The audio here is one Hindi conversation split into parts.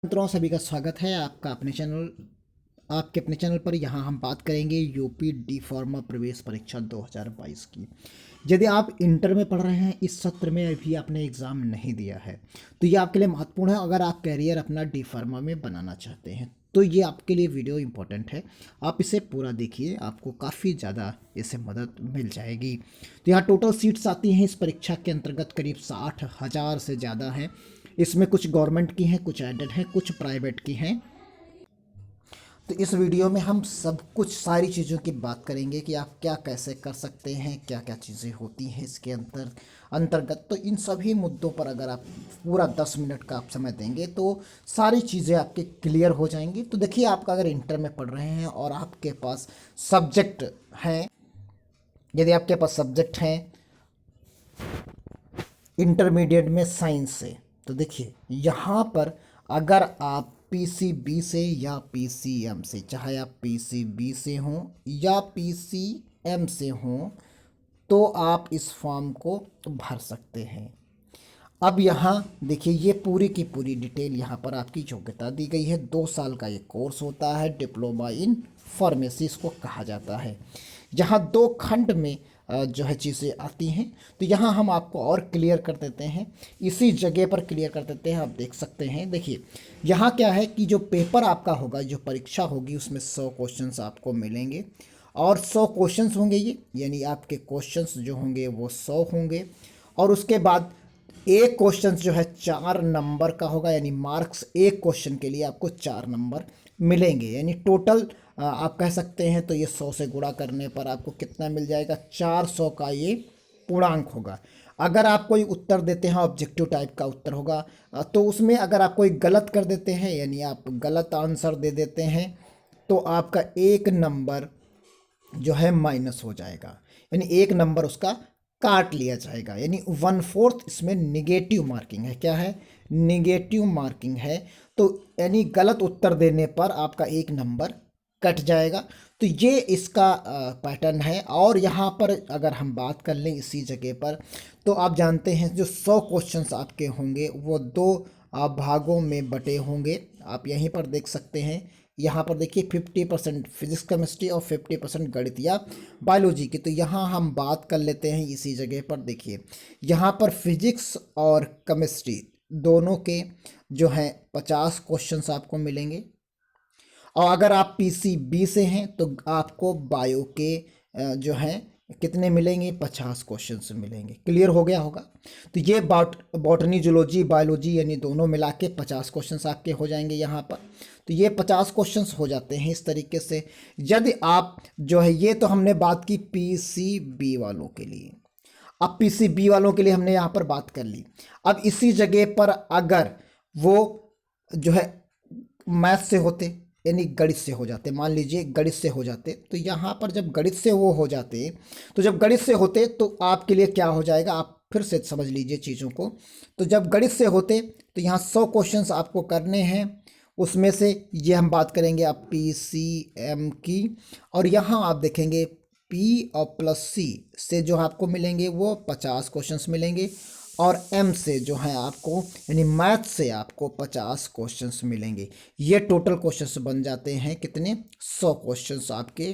मित्रों सभी का स्वागत है आपके अपने चैनल पर। यहाँ हम बात करेंगे यूपी डी फार्मा प्रवेश परीक्षा 2022 की। यदि आप इंटर में पढ़ रहे हैं, इस सत्र में अभी आपने एग्ज़ाम नहीं दिया है, तो ये आपके लिए महत्वपूर्ण है। अगर आप कैरियर अपना डी फार्मा में बनाना चाहते हैं तो ये आपके लिए वीडियो इम्पोर्टेंट है। आप इसे पूरा देखिए, आपको काफ़ी ज़्यादा इससे मदद मिल जाएगी। तो यहाँ टोटल सीट्स आती हैं इस परीक्षा के अंतर्गत करीब 60,000 से ज़्यादा हैं। इसमें कुछ गवर्नमेंट की हैं, कुछ एडेड हैं, कुछ प्राइवेट की हैं। तो इस वीडियो में हम सब कुछ सारी चीज़ों की बात करेंगे कि आप क्या कैसे कर सकते हैं, क्या क्या चीज़ें होती हैं इसके अंतर्गत। तो इन सभी मुद्दों पर अगर आप पूरा 10 मिनट का आप समय देंगे तो सारी चीज़ें आपके क्लियर हो जाएंगी। तो देखिए, आपका अगर इंटर में पढ़ रहे हैं और आपके पास सब्जेक्ट हैं, यदि आपके पास सब्जेक्ट हैं इंटरमीडिएट में साइंस से, तो देखिए यहाँ पर अगर आप पीसीबी से या पीसीएम से, चाहे आप पीसीबी से हों या पीसीएम से हों, तो आप इस फॉर्म को भर सकते हैं। अब यहाँ देखिए, ये पूरी की पूरी डिटेल यहाँ पर आपकी योग्यता दी गई है। 2 साल का ये कोर्स होता है, डिप्लोमा इन फार्मेसी इसको कहा जाता है। यहाँ 2 खंड में जो है चीज़ें आती हैं। तो यहाँ हम आपको और क्लियर कर देते हैं, इसी जगह पर क्लियर कर देते हैं। आप देख सकते हैं, देखिए यहाँ क्या है कि जो पेपर आपका होगा, जो परीक्षा होगी, उसमें 100 क्वेश्चंस आपको मिलेंगे और 100 क्वेश्चंस होंगे ये, यानी आपके क्वेश्चंस जो होंगे वो 100 होंगे। और उसके बाद एक क्वेश्चन जो है 4 नंबर का होगा, यानी मार्क्स एक क्वेश्चन के लिए आपको 4 नंबर मिलेंगे। यानी टोटल आप कह सकते हैं तो ये 100 से गुणा करने पर आपको कितना मिल जाएगा, 400 का ये पूर्णांक होगा। अगर आप कोई उत्तर देते हैं, ऑब्जेक्टिव टाइप का उत्तर होगा, तो उसमें अगर आप कोई गलत कर देते हैं, यानी आप गलत आंसर दे देते हैं, तो आपका एक नंबर जो है माइनस हो जाएगा, यानी एक नंबर उसका काट लिया जाएगा। यानी 1/4 इसमें निगेटिव मार्किंग है। क्या है? निगेटिव मार्किंग है। तो यानी गलत उत्तर देने पर आपका एक नंबर कट जाएगा। तो ये इसका पैटर्न है। और यहाँ पर अगर हम बात कर लें इसी जगह पर, तो आप जानते हैं जो 100 क्वेश्चंस आपके होंगे वो 2 भागों में बटे होंगे। आप यहीं पर देख सकते हैं, यहाँ पर देखिए 50% फिजिक्स केमिस्ट्री और 50% गणित या बायोलॉजी की। तो यहाँ हम बात कर लेते हैं इसी जगह पर। देखिए यहाँ पर फिजिक्स और केमिस्ट्री दोनों के जो हैं 50 क्वेश्चंस आपको मिलेंगे। और अगर आप पीसीबी से हैं तो आपको बायो के जो हैं कितने मिलेंगे, 50 क्वेश्चंस मिलेंगे। क्लियर हो गया होगा। तो ये बॉटनी, जूलॉजी, बायोलॉजी यानी दोनों मिला के 50 क्वेश्चंस आपके हो जाएंगे यहाँ पर। तो ये 50 क्वेश्चंस हो जाते हैं इस तरीके से। यदि आप जो है, ये तो हमने बात की पीसीबी वालों के लिए। अब पीसीबी वालों के लिए हमने यहाँ पर बात कर ली। अब इसी जगह पर अगर वो जो है मैथ से होते, यानी गणित से हो जाते, मान लीजिए गणित से हो जाते, तो यहाँ पर जब गणित से वो हो जाते, तो जब गणित से होते तो आपके लिए क्या हो जाएगा, आप फिर से समझ लीजिए चीज़ों को। तो जब गणित से होते तो यहाँ 100 क्वेश्चंस आपको करने हैं। उसमें से ये हम बात करेंगे आप पीसीएम की, और यहाँ आप देखेंगे पी और प्लस सी से जो आपको मिलेंगे वो 50 क्वेश्चंस मिलेंगे। और एम से जो है आपको, यानी मैथ से आपको 50 क्वेश्चंस मिलेंगे। ये टोटल क्वेश्चंस बन जाते हैं कितने, 100 क्वेश्चंस आपके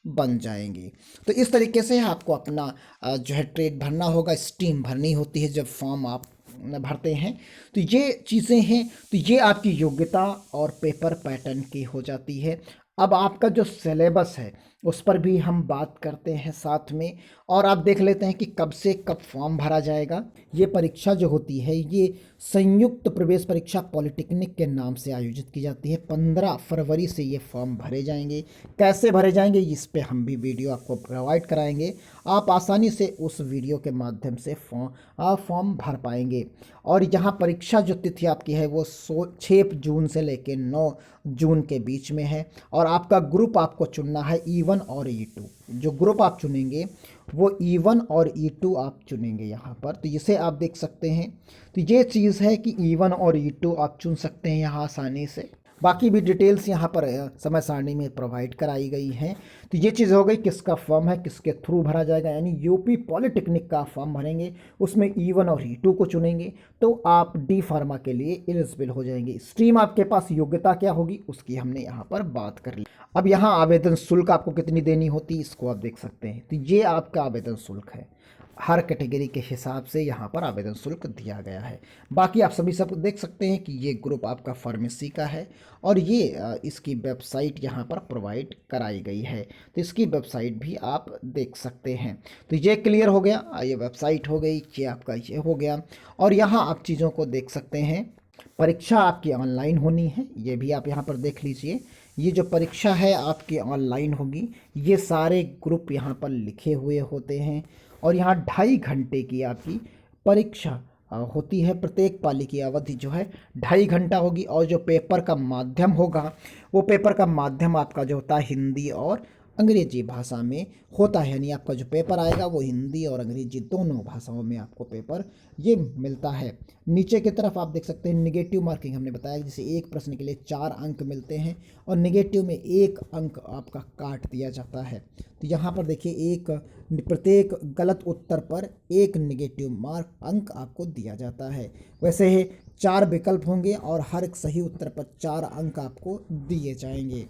बन जाएंगे। तो इस तरीके से आपको अपना जो है ट्रेड भरना होगा, स्टीम भरनी होती है जब फॉर्म आप भरते हैं। तो ये चीज़ें हैं। तो ये आपकी योग्यता और पेपर पैटर्न की हो जाती है। अब आपका जो सिलेबस है उस पर भी हम बात करते हैं साथ में, और आप देख लेते हैं कि कब से कब फॉर्म भरा जाएगा। ये परीक्षा जो होती है ये संयुक्त प्रवेश परीक्षा पॉलिटेक्निक के नाम से आयोजित की जाती है। 15 फरवरी से ये फॉर्म भरे जाएंगे। कैसे भरे जाएंगे इस पे हम भी वीडियो आपको प्रोवाइड कराएंगे। आप आसानी से उस वीडियो के माध्यम से फॉर्म भर पाएंगे। और यहाँ परीक्षा जो तिथि आपकी है वो 6 जून से लेकर 9 जून के बीच में है। और आपका ग्रुप आपको चुनना है E1 और E2। जो ग्रुप आप चुनेंगे वो E1 और E2 आप चुनेंगे यहाँ पर। तो इसे आप देख सकते हैं। तो ये चीज़ है कि E1 और E2 आप चुन सकते हैं यहाँ आसानी से। बाकी भी डिटेल्स यहाँ पर समय सारणी में प्रोवाइड कराई गई हैं। तो ये चीज़ हो गई किसका फॉर्म है, किसके थ्रू भरा जाएगा, यानी यूपी पॉलिटेक्निक का फॉर्म भरेंगे, उसमें E1 और E2 को चुनेंगे तो आप डी फार्मा के लिए एलिजिबल हो जाएंगे। स्ट्रीम आपके पास योग्यता क्या होगी उसकी हमने यहाँ पर बात कर ली। अब यहाँ आवेदन शुल्क आपको कितनी देनी होती है इसको आप देख सकते हैं। तो ये आपका आवेदन शुल्क है, हर कैटेगरी के हिसाब से यहाँ पर आवेदन शुल्क दिया गया है। बाकी आप सभी सब देख सकते हैं कि ये ग्रुप आपका फार्मेसी का है और ये इसकी वेबसाइट यहाँ पर प्रोवाइड कराई गई है, तो इसकी वेबसाइट भी आप देख सकते हैं। तो ये क्लियर हो गया, ये वेबसाइट हो गई, ये आपका ये हो गया। और यहाँ आप चीज़ों को देख सकते हैं, परीक्षा आपकी ऑनलाइन होनी है, ये भी आप यहाँ पर देख लीजिए। ये जो परीक्षा है आपकी ऑनलाइन होगी, ये सारे ग्रुप यहाँ पर लिखे हुए होते हैं और यहाँ 2.5 घंटे की आपकी परीक्षा होती है। प्रत्येक पाली की अवधि जो है 2.5 घंटा होगी और जो पेपर का माध्यम होगा वो पेपर का माध्यम आपका जो होता है हिंदी और अंग्रेजी भाषा में होता है, यानी आपका जो पेपर आएगा वो हिंदी और अंग्रेजी दोनों भाषाओं में आपको पेपर ये मिलता है। नीचे की तरफ आप देख सकते हैं निगेटिव मार्किंग हमने बताया, जैसे एक प्रश्न के लिए 4 अंक मिलते हैं और निगेटिव में 1 अंक आपका काट दिया जाता है। तो यहाँ पर देखिए प्रत्येक गलत उत्तर पर 1 निगेटिव मार्क अंक आपको दिया जाता है। वैसे ही 4 विकल्प होंगे और हर एक सही उत्तर पर 4 अंक आपको दिए जाएंगे।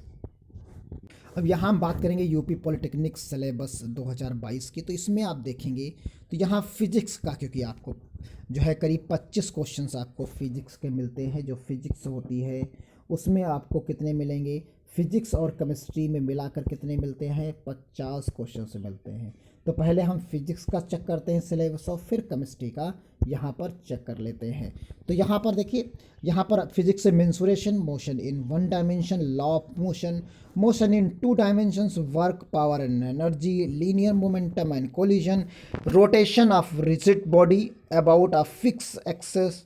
अब यहाँ हम बात करेंगे यूपी पॉलिटेक्निक सिलेबस 2022 की। तो इसमें आप देखेंगे तो यहाँ फिजिक्स का, क्योंकि आपको जो है करीब 25 क्वेश्चंस आपको फिजिक्स के मिलते हैं। जो फिजिक्स होती है उसमें आपको कितने मिलेंगे, फिजिक्स और केमिस्ट्री में मिलाकर कितने मिलते हैं, 50 क्वेश्चंस मिलते हैं। तो पहले हम फिजिक्स का चेक करते हैं सिलेबस और फिर केमिस्ट्री का यहाँ पर चेक कर लेते हैं। तो यहाँ पर देखिए, यहाँ पर फिजिक्स से mensuration, motion in 1 dimension, law of motion, motion in 2 dimensions, work, power and energy, linear momentum and collision, rotation of rigid body about a fix axis,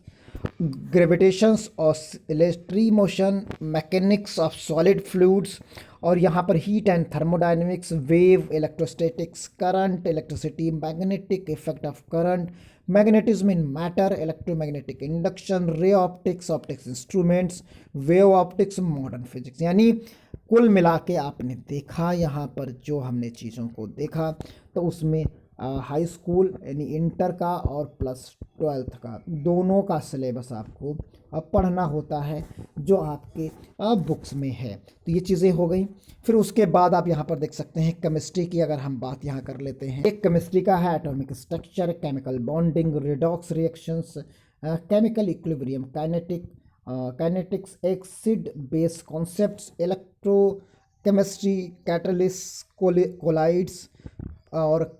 gravitations oscillatory motion, mechanics of solid fluids, और यहाँ पर heat and thermodynamics, wave, electrostatics, current, electricity, magnetic effect of current, magnetism in matter, electromagnetic induction, ray optics, optics instruments, wave optics, modern physics. यानी कुल मिला के आपने देखा यहाँ पर जो हमने चीज़ों को देखा तो उसमें हाई स्कूल यानी इंटर का और +12 का दोनों का सिलेबस आपको पढ़ना होता है जो आपके बुक्स में है। तो ये चीज़ें हो गई। फिर उसके बाद आप यहाँ पर देख सकते हैं केमिस्ट्री की अगर हम बात यहाँ कर लेते हैं। एक केमिस्ट्री का है atomic structure, chemical bonding, redox reactions, chemical equilibrium, kinetics, acid base concepts, electrochemistry, catalyst, colloids और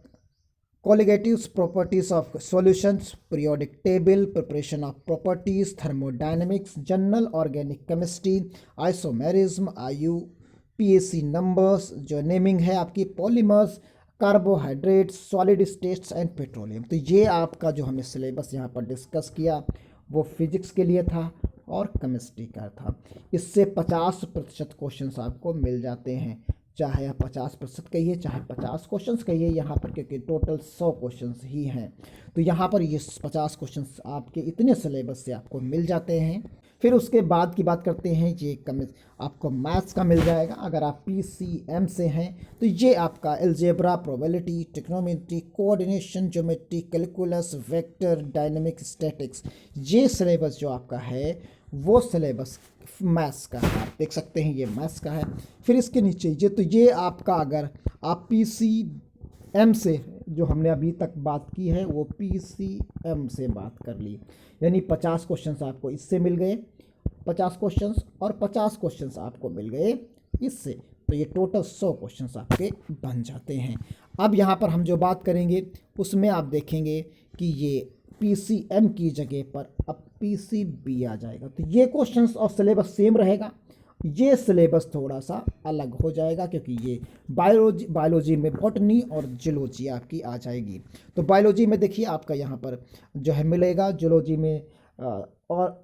colligative properties of solutions, periodic table, preparation of properties, thermodynamics, general organic chemistry, isomerism, IUPAC numbers, जो नेमिंग है आपकी, polymers, carbohydrates, solid states and petroleum. तो ये आपका जो हमने सिलेबस यहाँ पर डिस्कस किया वो फिजिक्स के लिए था और केमिस्ट्री का था। इससे 50% क्वेश्चंस आपको मिल जाते हैं, चाहे आप 50% कहिए चाहे 50 क्वेश्चंस कहिए यहाँ पर, क्योंकि टोटल 100 क्वेश्चंस ही हैं। तो यहाँ पर ये 50 क्वेश्चंस आपके इतने सिलेबस से आपको मिल जाते हैं। फिर उसके बाद की बात करते हैं, ये आपको मैथ्स का मिल जाएगा। अगर आप PCM से हैं तो ये आपका algebra, probability, trigonometry, coordination, geometry, calculus, vector, dynamic, statics, ये सिलेबस जो आपका है वो सिलेबस मैथ्स का है। आप देख सकते हैं ये मैथ्स का है। फिर इसके नीचे ये आपका, अगर आप PCM से जो हमने अभी तक बात की है वो PCM से बात कर ली, यानी 50 क्वेश्चंस आपको इससे मिल गए, 50 क्वेश्चंस और 50 क्वेश्चंस आपको मिल गए इससे, तो ये टोटल 100 क्वेश्चंस आपके बन जाते हैं। अब यहाँ पर हम जो बात करेंगे उसमें आप देखेंगे कि ये PCM की जगह पर अब PCB आ जाएगा। तो ये क्वेश्चंस और सिलेबस सेम रहेगा, ये सिलेबस थोड़ा सा अलग हो जाएगा क्योंकि ये बायोलॉजी में बॉटनी और जूलॉजी आपकी आ जाएगी। तो बायोलॉजी में देखिए आपका यहाँ पर जो है मिलेगा, जूलॉजी में और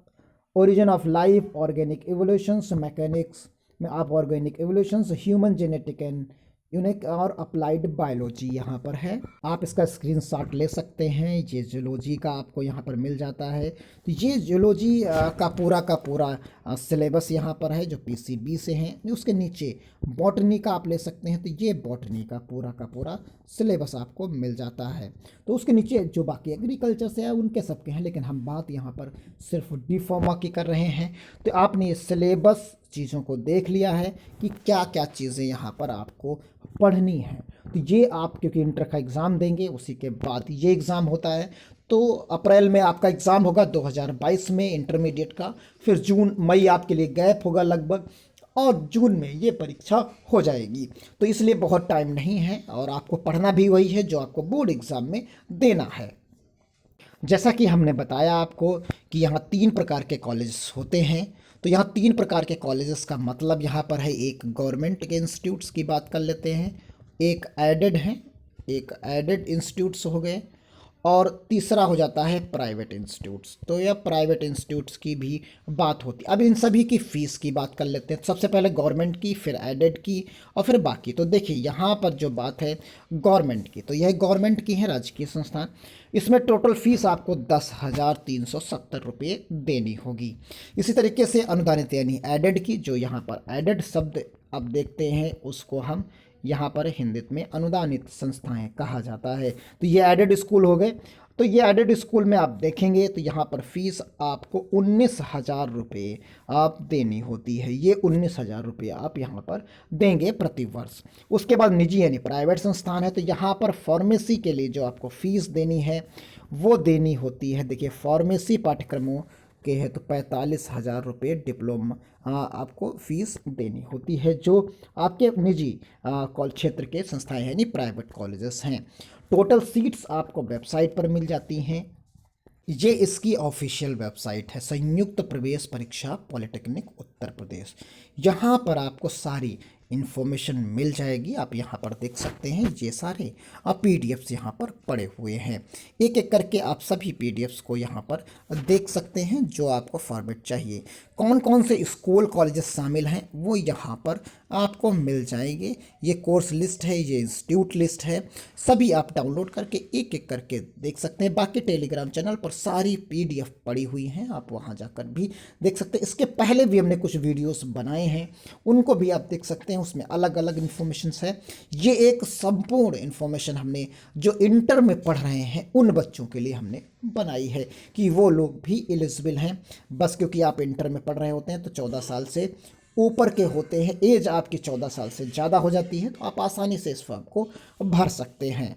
origin of life, organic evolutions, mechanics में आप organic evolutions, human genetic and unique और अप्लाइड बायोलॉजी यहाँ पर है। आप इसका स्क्रीनशॉट ले सकते हैं। ये जियोलॉजी का आपको यहाँ पर मिल जाता है। तो ये जियोलॉजी का पूरा सिलेबस यहाँ पर है जो पीसीबी से है। उसके नीचे बॉटनी का आप ले सकते हैं, तो ये बॉटनी का पूरा सिलेबस आपको मिल जाता है। तो उसके नीचे जो बाकी एग्रीकल्चर से है उनके सबके हैं, लेकिन हम बात यहाँ पर सिर्फ डी फार्मा की कर रहे हैं। तो आपने ये सिलेबस चीज़ों को देख लिया है कि क्या क्या चीज़ें यहाँ पर आपको पढ़नी है। तो ये आप क्योंकि इंटर का एग्ज़ाम देंगे, उसी के बाद ये एग्ज़ाम होता है। तो अप्रैल में आपका एग्ज़ाम होगा 2022 में इंटरमीडिएट का, फिर जून मई आपके लिए गैप होगा लगभग, और जून में ये परीक्षा हो जाएगी। तो इसलिए बहुत टाइम नहीं है और आपको पढ़ना भी वही है जो आपको बोर्ड एग्ज़ाम में देना है। जैसा कि हमने बताया आपको कि यहाँ 3 प्रकार के कॉलेजेस होते हैं। तो यहाँ 3 प्रकार के कॉलेजेस का मतलब यहाँ पर है, एक गवर्नमेंट के इंस्टीट्यूट्स की बात कर लेते हैं, एक एडेड हैं, एक एडेड इंस्टीट्यूट्स हो गए, और तीसरा हो जाता है प्राइवेट इंस्टीट्यूट्स। तो यह प्राइवेट इंस्टीट्यूट्स की भी बात होती है। अब इन सभी की फ़ीस की बात कर लेते हैं। सबसे पहले गवर्नमेंट की, फिर एडेड की, और फिर बाकी। तो देखिए यहाँ पर जो बात है गवर्नमेंट की, तो यह गवर्नमेंट की है, राजकीय संस्थान। इसमें टोटल फीस आपको 10,370 रुपये देनी होगी। इसी तरीके से अनुदानित यानी एडेड की, जो यहाँ पर एडेड शब्द अब देखते हैं उसको हम यहाँ पर हिंदी में अनुदानित संस्थाएं कहा जाता है। तो ये एडेड स्कूल हो गए। तो ये एडेड स्कूल में आप देखेंगे तो यहाँ पर फीस आपको 19,000 रुपये आप देनी होती है। ये 19,000 रुपये आप यहाँ पर देंगे प्रति वर्ष। उसके बाद निजी यानी प्राइवेट संस्थान है, तो यहाँ पर फार्मेसी के लिए जो आपको फीस देनी है वो देनी होती है। देखिए फार्मेसी पाठ्यक्रमों के है तो 45,000 रुपये डिप्लोमा आपको फीस देनी होती है, जो आपके निजी क्षेत्र के संस्थाएं हैं यानी प्राइवेट कॉलेजेस हैं। टोटल सीट्स आपको वेबसाइट पर मिल जाती हैं। ये इसकी ऑफिशियल वेबसाइट है, संयुक्त प्रवेश परीक्षा पॉलिटेक्निक उत्तर प्रदेश। यहाँ पर आपको सारी इन्फॉर्मेशन मिल जाएगी। आप यहाँ पर देख सकते हैं ये सारे पीडीएफ्स यहाँ पर पड़े हुए हैं। एक एक करके आप सभी पीडीएफ्स को यहाँ पर देख सकते हैं जो आपको फॉर्मेट चाहिए। कौन कौन से स्कूल कॉलेजेस शामिल हैं वो यहाँ पर आपको मिल जाएंगे। ये कोर्स लिस्ट है, ये इंस्टीट्यूट लिस्ट है, सभी आप डाउनलोड करके एक एक करके देख सकते हैं। बाकी टेलीग्राम चैनल पर सारी पीडीएफ पड़ी हुई हैं, आप वहाँ जाकर भी देख सकते हैं। इसके पहले भी हमने कुछ वीडियोस बनाए हैं, उनको भी आप देख सकते हैं। उसमें अलग अलग इन्फॉर्मेशन है। ये एक संपूर्ण इन्फॉर्मेशन हमने जो इंटर में पढ़ रहे हैं उन बच्चों के लिए हमने बनाई है कि वो लोग भी एलिजिबल हैं। बस क्योंकि आप इंटर में पढ़ रहे होते हैं तो 14 साल से ऊपर के होते हैं, एज आपकी 14 साल से ज़्यादा हो जाती है, तो आप आसानी से इस फॉर्म को भर सकते हैं।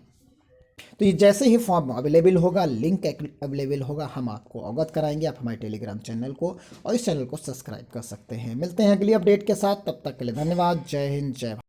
तो ये जैसे ही फॉर्म अवेलेबल होगा, लिंक अवेलेबल होगा, हम आपको अवगत कराएंगे। आप हमारे टेलीग्राम चैनल को और इस चैनल को सब्सक्राइब कर सकते हैं। मिलते हैं अगली अपडेट के साथ, तब तक के लिए धन्यवाद। जय हिंद, जय भारत।